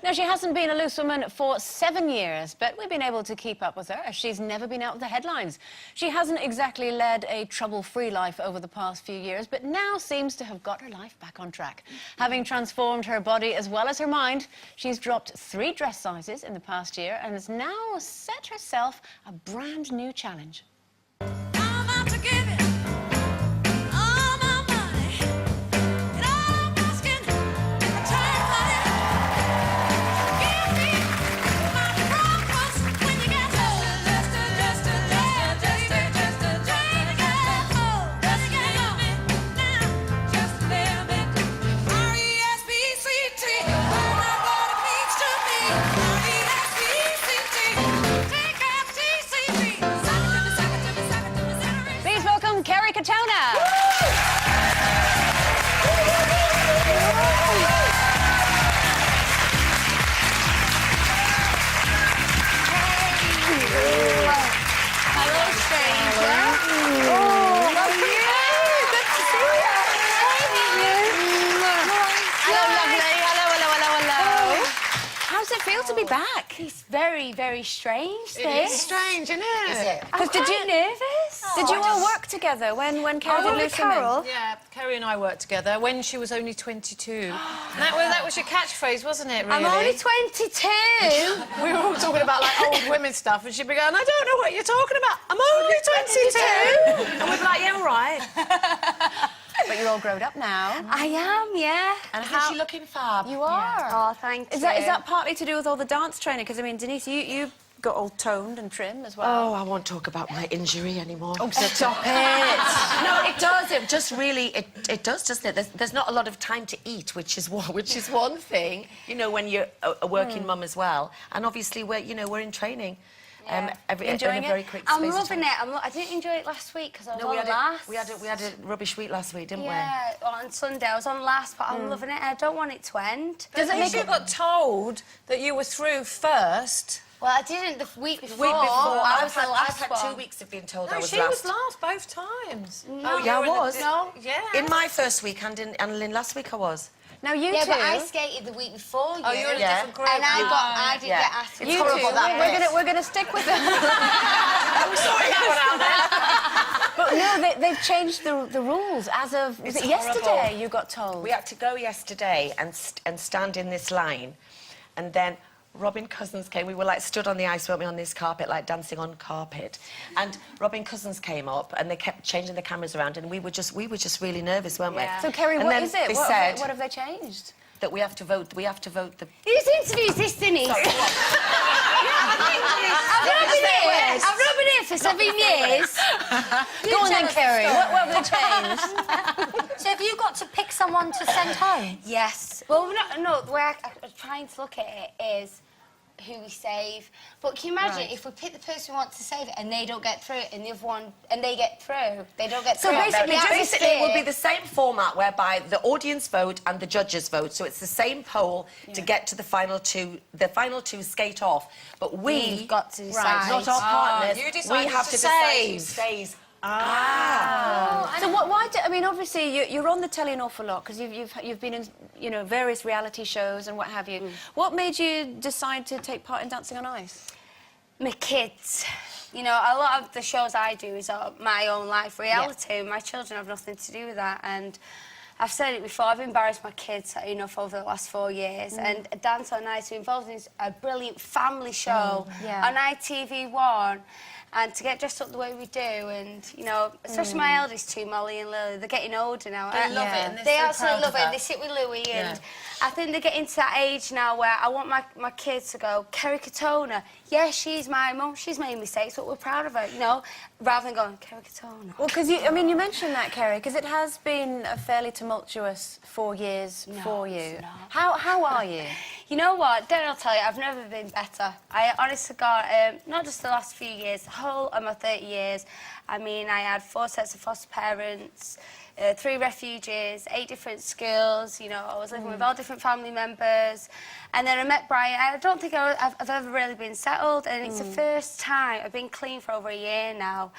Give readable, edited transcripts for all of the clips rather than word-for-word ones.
Now, she hasn't been a loose woman for 7 years, but we've been able to keep up with her as she's never been out of the headlines. She hasn't exactly led a trouble-free life over the past few years, but now seems to have got her life back on track. Having transformed her body as well as her mind, she's dropped 3 dress sizes in the past year and has now set herself a brand new challenge. Kerry, Katona. Hello, stranger. Oh, how are you? Good to see you. Hello, lovely. Hello. How's it feel to be back? It's very, very strange. It is strange, isn't it? Is it? I'm quite nervous. Did you all work together when Kerry did Loose Women? Yeah, Kerry and I worked together when she was only 22. that was your catchphase, wasn't it, really? I'm only 22. We were all talking about, like, old women stuff, and she'd be going, I don't know what you're talking about. I'm only 22. And we'd be like, yeah, all right. But you're all grown up now. I am, yeah. And Isn't she looking fab? You are. Yeah. Oh, thank you. Is that partly to do with all the dance training? Because, I mean, Denise, you got all toned and trim as well. Oh, I won't talk about my injury anymore. Oh, stop it. No, it does. It just really, it does, doesn't it? There's not a lot of time to eat, which is one thing, you know, when you're a working mum as well. And obviously, we're in training. Yeah. Enjoying it? Very quick I'm space of loving time. it. I didn't enjoy it last week because I was on we last. had a rubbish week last week, didn't we? Yeah, on Sunday I was on last, but I'm loving it. I don't want it to end. Does it make you got told that you were through first? Well, I didn't the week before. I was the last I've one. had 2 weeks of being told I was she last. was last both times. No. Yeah, I was. No. Yeah. In my first week and in Lynn last week I was. Now, you Yeah, two... but I skated the week before you. Oh, you're in a different group. And I didn't get asked. It's You horrible, two, that we're gonna stick with it. We're sorting that one out there. But no, they've changed the rules as of... Was It's it yesterday horrible. you got told? We had to go yesterday and stand in this line, and then Robin Cousins came. We were like stood on the ice, weren't we, on this carpet, like dancing on carpet. And Robin Cousins came up, and they kept changing the cameras around, and we were just really nervous, weren't we? So, Kerry, and what then is it? They What said have they changed? that we have to vote. We have to vote the. Whose interview is this, Denise? I've not been here for 7 years. Go on then, Kerry. What have they changed? So have you got to pick someone to send home? Yes. Well, no, the way I'm trying to look at it is who we save. But can you imagine if we pick the person we want to save and they don't get through, and the other one, and they get through, they don't get through. So basically, We have to it will be sit. the same format whereby the audience vote and the judges vote. So it's the same poll to get to the final two. The final two skate off, but We've got to decide. not our partners. you decided we have to to decide who save. stays. So why do, I mean, obviously you're on the telly an awful lot because you've been in various reality shows and what have you. What made you decide to take part in Dancing on Ice? My kids. You know, a lot of the shows I do is my own life reality. My children have nothing to do with that, and I've said it before, I've embarrassed my kids enough over the last 4 years, and Dance on Ice, we're involved in a brilliant family show on ITV1, and to get dressed up the way we do, and, you know, especially my eldest two, Molly and Lily, they're getting older now. They love it, and They they're so absolutely proud love of it, that. they sit with Louie, and I think they're getting to that age now where I want my kids to go, Kerry Katona, yeah, she's my mum, she's made mistakes, but we're proud of her, you know, rather than going, Kerry Katona. Well, because I mean, you mentioned that, Kerry, because it has been a fairly tumultuous 4 years for you. It's not. How are you? You know what? Don't I tell you, I've never been better. I honestly got, not just the last few years, the whole of my 30 years. I mean, I had 4 sets of foster parents, 3 refugees, 8 different schools. You know, I was living with all different family members. And then I met Brian. I don't think I've ever really been settled. And it's the first time I've been clean for over a year now.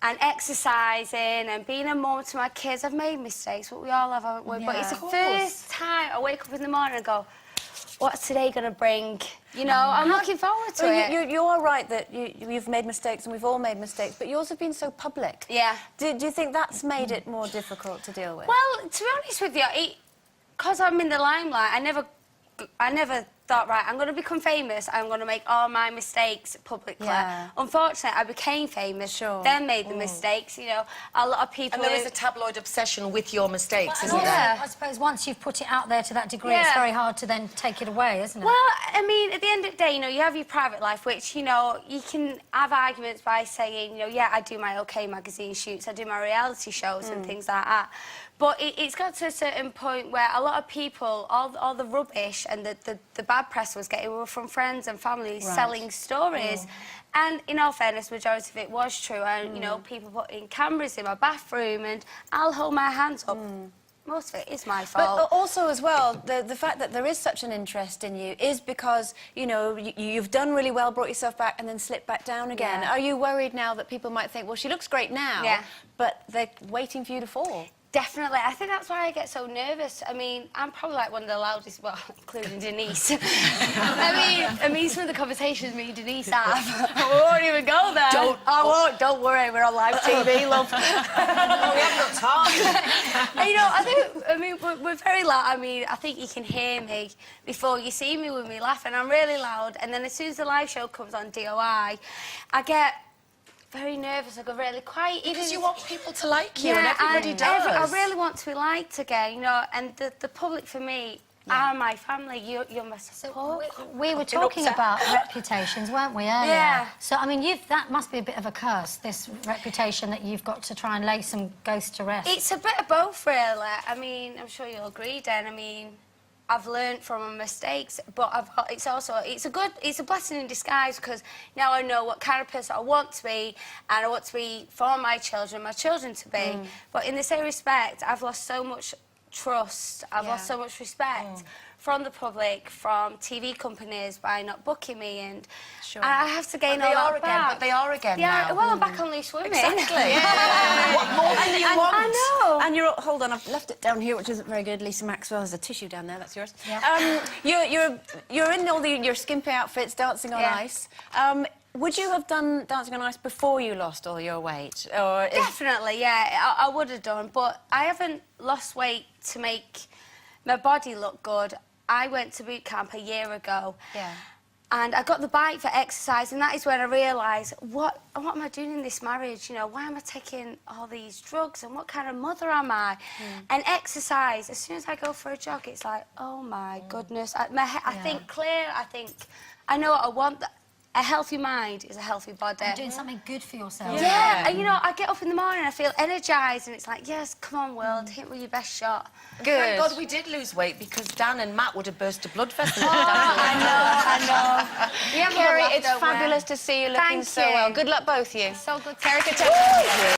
And exercising and being a mum to my kids. I've made mistakes, but we all have. But it's the first time I wake up in the morning and go, what's today going to bring? You know, I'm looking forward to it. You are right that you've made mistakes, and we've all made mistakes, but yours have been so public. Yeah. Do you think that's made it more difficult to deal with? Well, to be honest with you, because I'm in the limelight, I never thought, right, I'm going to become famous, I'm going to make all my mistakes publicly. Yeah. Unfortunately, I became famous, then made the mistakes, you know. A lot of people... And there is a tabloid obsession with your mistakes, And isn't also, there? I suppose once you've put it out there to that degree, it's very hard to then take it away, isn't it? Well, I mean, at the end of the day, you know, you have your private life, which, you know, you can have arguments by saying, you know, yeah, I do my OK magazine shoots, I do my reality shows and things like that. But it's got to a certain point where a lot of people, all the rubbish and the bad press was getting were from friends and family selling stories. And in all fairness, majority of it was true. And, you know, people putting cameras in my bathroom and I'll hold my hands up. Most of it is my fault. But also, as well, the fact that there is such an interest in you is because, you know, you've done really well, brought yourself back and then slipped back down again. Yeah. Are you worried now that people might think, well, she looks great now, but they're waiting for you to fall? Definitely. I think that's why I get so nervous. I mean, I'm probably like one of the loudest, well, including Denise. I mean, some of the conversations me and Denise have, we won't even go there. Don't worry, we're on live TV, love. We haven't got time. And, you know, I mean, we're very loud. I mean, I think you can hear me before you see me with me laughing. I'm really loud. And then as soon as the live show comes on DOI, I get very nervous. I go really quiet. Because you want people to like you, and everybody does. I really want to be liked again, you know, and the public for me are my family. You're my support. We were talking about reputations, weren't we, earlier? Yeah. So, I mean, that must be a bit of a curse, this reputation that you've got to try and lay some ghosts to rest. It's a bit of both, really. I mean, I'm sure you'll agree, Dan. I mean, I've learned from my mistakes, but it's a blessing in disguise because now I know what kind of person I want to be, and I want to be for my children to be. But in the same respect, I've lost so much trust, I've lost so much respect from the public, from TV companies by not booking me, and I have to gain all that back. But they are again Yeah, now. well, I'm back on loose women. Exactly. What more do you want? I know. And hold on, I've left it down here, which isn't very good. Lisa Maxwell has a tissue down there. That's yours. Yeah. You're in all your skimpy outfits, dancing on ice. Would you have done dancing on ice before you lost all your weight? Or Definitely, yeah, I would have done, but I haven't lost weight to make my body look good. I went to boot camp a year ago. Yeah. And I got the bike for exercise, and that is when I realised, what am I doing in this marriage? You know, why am I taking all these drugs, and what kind of mother am I? And exercise, as soon as I go for a jog, it's like, oh my goodness. I think clear, I know what I want. A healthy mind is a healthy body. And doing something good for yourself. Yeah, and you know, I get up in the morning, I feel energised, and it's like, yes, come on, world, hit with your best shot. Good. Thank God we did lose weight, because Dan and Matt would have burst a blood vessel. I know. Kerry, it's fabulous to see you looking so well. Good luck, both of you. So good. Kerry, Katona.